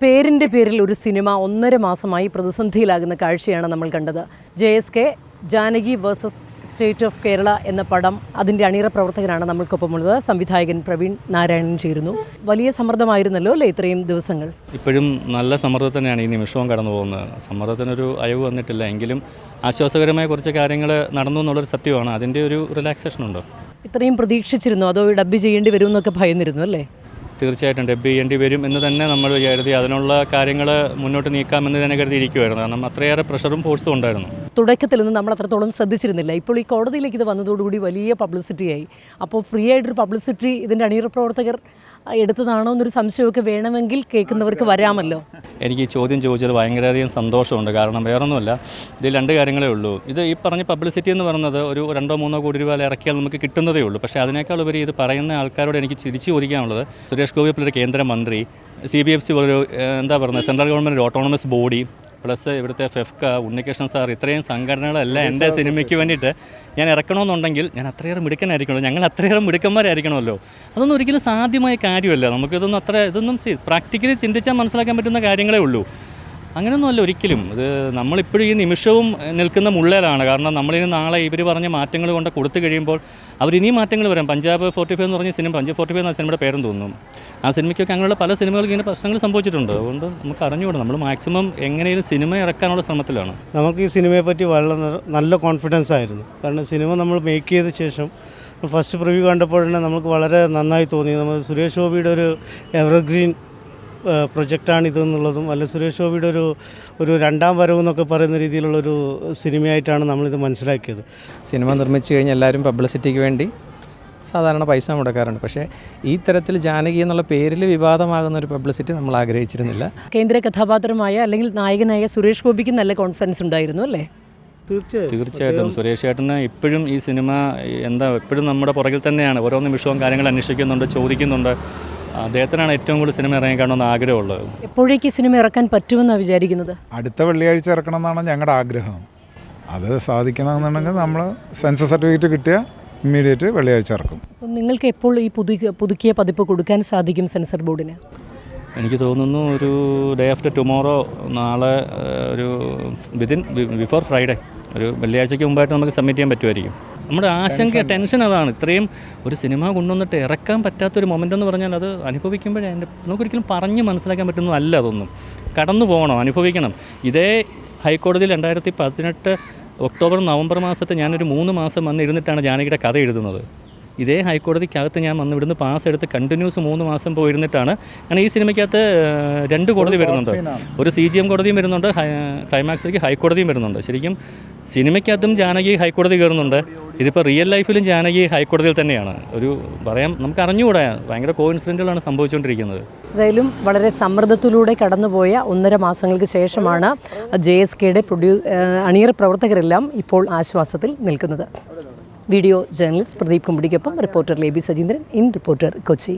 പേരിൻ്റെ പേരിൽ ഒരു സിനിമ 1.5 മാസമായി പ്രതിസന്ധിയിലാകുന്ന കാഴ്ചയാണ് നമ്മൾ കണ്ടത്. JSK Janaki versus state of Kerala എന്ന പടം അതിൻ്റെ അണിയറ പ്രവർത്തകനാണ് നമ്മൾക്കൊപ്പമുള്ളത്. സംവിധായകൻ പ്രവീൺ നാരായണൻ ചേരുന്നു. വലിയ സമ്മർദ്ദമായിരുന്നല്ലോ അല്ലേ ഇത്രയും ദിവസങ്ങൾ? ഇപ്പോഴും നല്ല സമ്മർദ്ദം തന്നെയാണ് ഈ നിമിഷവും കടന്നു പോകുന്നത്. സമ്മർദ്ദത്തിനൊരു അയവ് വന്നിട്ടില്ല, എങ്കിലും ആശ്വാസകരമായ കുറച്ച് കാര്യങ്ങൾ നടന്നു എന്നുള്ളൊരു സത്യമാണ്. അതിൻ്റെ ഒരു റിലാക്സേഷൻ ഉണ്ടോ? ഇത്രയും പ്രതീക്ഷിച്ചിരുന്നു, അതോ ഡബ് ചെയ്യേണ്ടി വരും എന്നൊക്കെ ഭയന്നിരുന്നു അല്ലേ? തീർച്ചയായിട്ടും ഡബ് ചെയ്യേണ്ടി വരും എന്ന് തന്നെ നമ്മൾ കരുതി. അതിനുള്ള കാര്യങ്ങൾ മുന്നോട്ട് നീക്കാമെന്ന് തന്നെ കരുതിയിരിക്കുമായിരുന്നു. കാരണം അത്രയേറെ പ്രഷറും ഫോഴ്സും ഉണ്ടായിരുന്നു. തുടക്കത്തിൽ നിന്ന് നമ്മൾ അത്രത്തോളം ശ്രദ്ധിച്ചിരുന്നില്ല. ഇപ്പോൾ ഈ കോടതിയിലേക്ക് ഇത് വന്നതോടുകൂടി വലിയ പബ്ലിസിറ്റിയായി. അപ്പോൾ ഫ്രീ ആയിട്ടൊരു പബ്ലിസിറ്റി ഇതിൻ്റെ അണിയറ പ്രവർത്തകർ എടുത്തതാണോ എന്നൊരു സംശയമൊക്കെ വേണമെങ്കിൽ കേൾക്കുന്നവർക്ക് വരാമല്ലോ. എനിക്ക് ഈ ചോദ്യം ചോദിച്ചത് ഭയങ്കരധികം സന്തോഷമുണ്ട്. കാരണം വേറൊന്നുമല്ല, ഇതിൽ 2 കാര്യങ്ങളേ ഉള്ളൂ. ഇത് ഈ പറഞ്ഞ പബ്ലിസിറ്റി എന്ന് പറയുന്നത് ഒരു 2-3 കോടി രൂപ ഇറക്കിയാൽ നമുക്ക് കിട്ടുന്നതേ ഉള്ളൂ. പക്ഷേ അതിനേക്കാൾ ഉപരി ഇത് പറയുന്ന ആൾക്കാരോട് എനിക്ക് തിരിച്ചു ചോദിക്കാനുള്ളത്, സുരേഷ് ഗോപി ഒരു കേന്ദ്രമന്ത്രി, CBFC ഒരു central government autonomous body, plus ഇവിടുത്തെ ഫെഫ്ക, ഉണ്ണികൃഷ്ണൻ സാർ, ഇത്രയും സംഘടനകളെല്ലാം എൻ്റെ സിനിമയ്ക്ക് വേണ്ടിയിട്ട് ഞാൻ ഇറക്കണമെന്നുണ്ടെങ്കിൽ ഞാൻ അത്രയേറെ മിടുക്കനായിരിക്കണമല്ലോ, ഞങ്ങൾ അത്രയേറെ മിടുക്കന്മാരായിരിക്കണമല്ലോ. അതൊന്നും ഒരിക്കലും സാധ്യമായ കാര്യമല്ല. ഇതൊന്നും പ്രാക്ടിക്കലി ചിന്തിച്ചാൽ മനസ്സിലാക്കാൻ പറ്റുന്ന കാര്യങ്ങളേ ഉള്ളൂ. അങ്ങനെയൊന്നുമല്ല ഒരിക്കലും. ഇത് നമ്മളിപ്പോഴും ഈ നിമിഷവും നിൽക്കുന്ന മുള്ളേലാണ്. കാരണം നമ്മളിനി നാളെ ഇവർ പറഞ്ഞ മാറ്റങ്ങൾ കൊണ്ട് കൊടുത്തു കഴിയുമ്പോൾ അവരിനിയും മാറ്റങ്ങൾ വരാം. പഞ്ചാബ് 45 എന്ന് പറഞ്ഞ സിനിമ, പഞ്ചാബ് 45 എന്ന സിനിമയുടെ പേരും തോന്നുന്നു. ആ സിനിമയ്ക്കൊക്കെ അങ്ങനെയുള്ള പല സിനിമകൾക്ക് ഇങ്ങനെ പ്രശ്നങ്ങൾ സംഭവിച്ചിട്ടുണ്ട്. അതുകൊണ്ട് നമുക്ക് അറിഞ്ഞുകൂടാ. നമ്മൾ മാക്സിമം എങ്ങനെയും സിനിമ ഇറക്കാനുള്ള ശ്രമത്തിലാണ്. നമുക്ക് ഈ സിനിമയെ പറ്റി വളരെ നല്ല കോൺഫിഡൻസ് ആയിരുന്നു. കാരണം സിനിമ നമ്മൾ മേക്ക് ചെയ്ത ശേഷം ഫസ്റ്റ് പ്രിവ്യൂ കണ്ടപ്പോൾ തന്നെ നമുക്ക് വളരെ നന്നായി തോന്നി. നമ്മൾ സുരേഷ് ഗോപിയുടെ ഒരു എവർഗ്രീൻ പ്രൊജക്റ്റാണിതെന്നുള്ളതും, അല്ല സുരേഷ് ഗോപിയുടെ ഒരു 2ാം വരവ് എന്നൊക്കെ പറയുന്ന രീതിയിലുള്ളൊരു സിനിമയായിട്ടാണ് നമ്മളിത് മനസ്സിലാക്കിയത്. സിനിമ നിർമ്മിച്ചു കഴിഞ്ഞാൽ എല്ലാവരും പബ്ലിസിറ്റിക്ക് വേണ്ടി സാധാരണ പൈസ മുടക്കാറുണ്ട്. പക്ഷേ ഈ തരത്തിൽ ജാനകി എന്നുള്ള പേരിൽ വിവാദമാകുന്ന ഒരു പബ്ലിസിറ്റി നമ്മൾ ആഗ്രഹിച്ചിരുന്നില്ല. കേന്ദ്ര കഥാപാത്രമായ അല്ലെങ്കിൽ നായകനായ സുരേഷ് ഗോപിക്ക് നല്ല കോൺഫിഡൻസ് ഉണ്ടായിരുന്നു അല്ലേ? തീർച്ചയായിട്ടും സുരേഷ് ചേട്ടന് ഇപ്പോഴും ഈ സിനിമ എപ്പോഴും നമ്മുടെ പുറകിൽ തന്നെയാണ്. ഓരോ നിമിഷവും കാര്യങ്ങൾ അന്വേഷിക്കുന്നുണ്ട്, ചോദിക്കുന്നുണ്ട്. അദ്ദേഹത്തിനാണ് ഏറ്റവും കൂടുതൽ സിനിമ ഇറങ്ങിക്കാണമെന്ന് ആഗ്രഹമുള്ളത്. എപ്പോഴേക്ക് സിനിമ ഇറക്കാൻ പറ്റുമെന്നാണ് വിചാരിക്കുന്നത്? അടുത്ത വെള്ളിയാഴ്ച ഇറക്കണം എന്നാണ് ഞങ്ങളുടെ ആഗ്രഹം. അത് സാധിക്കണമെന്നുണ്ടെങ്കിൽ നമ്മൾ സെൻസസ് സർട്ടിഫിക്കറ്റ് കിട്ടിയാൽ ഇമ്മീഡിയറ്റ് വെള്ളിയാഴ്ച ഇറക്കും. നിങ്ങൾക്ക് എപ്പോൾ ഈ പുതുക്കിയ പതിപ്പ് കൊടുക്കാൻ സാധിക്കും സെൻസർ ബോർഡിന്? എനിക്ക് തോന്നുന്നു ഒരു ഡേ ആഫ്റ്റർ ടുമോറോ, നാളെ ഒരു ബിഫോർ ഫ്രൈഡേ, ഒരു വെള്ളിയാഴ്ചയ്ക്ക് മുമ്പായിട്ട് നമുക്ക് സബ്മിറ്റ് ചെയ്യാൻ പറ്റുമായിരിക്കും. നമ്മുടെ ആശങ്ക, ടെൻഷൻ അതാണ്. ഇത്രയും ഒരു സിനിമ കൊണ്ടുവന്നിട്ട് ഇറക്കാൻ പറ്റാത്തൊരു മൊമെൻ്റ് എന്ന് പറഞ്ഞാൽ അത് അനുഭവിക്കുമ്പോഴേ നമുക്കൊരിക്കലും പറഞ്ഞ് മനസ്സിലാക്കാൻ പറ്റുന്നതല്ല. അതൊന്നും കടന്നു പോകണം, അനുഭവിക്കണം. ഇതേ ഹൈക്കോടതിയിൽ 2018 ഒക്ടോബർ നവംബർ മാസത്തെ ഞാനൊരു 3 മാസം വന്ന് ഇരുന്നിട്ടാണ് ജാനകിയുടെ കഥ എഴുതുന്നത്. ഇതേ ഹൈക്കോടതിക്കകത്ത് ഞാൻ വന്ന് ഇവിടുന്ന് പാസ് എടുത്ത് കണ്ടിന്യൂസ് 3 മാസം പോയിരുന്നിട്ടാണ്. കാരണം ഈ സിനിമയ്ക്കകത്ത് 2 കോടതി വരുന്നുണ്ട്. ഒരു CGM കോടതിയും വരുന്നുണ്ട്, ക്ലൈമാക്സിലേക്ക് ഹൈക്കോടതിയും വരുന്നുണ്ട്. ശരിക്കും സിനിമയ്ക്കകത്തും ജാനകി ഹൈക്കോടതി കയറുന്നുണ്ട്. ഇതിപ്പോൾ റിയൽ ലൈഫിലും ജാനകി ഹൈക്കോടതിയിൽ തന്നെയാണ്. നമുക്ക് അറിഞ്ഞുകൂടാ, ഭയങ്കര കോഇൻസിഡൻറ്റുകളാണ് സംഭവിച്ചുകൊണ്ടിരിക്കുന്നത്. എന്തായാലും വളരെ സമ്മർദ്ദത്തിലൂടെ കടന്നുപോയ 1.5 മാസങ്ങൾക്ക് ശേഷമാണ് JSKയുടെ അണിയറ പ്രവർത്തകരെല്ലാം ഇപ്പോൾ ആശ്വാസത്തിൽ നിൽക്കുന്നത്. വീഡിയോ ജേർണലിസ്റ്റ് പ്രദീപ് കുമ്പടിക്കൊപ്പം reporter Leby Sajeendran, in reporter, Kochi.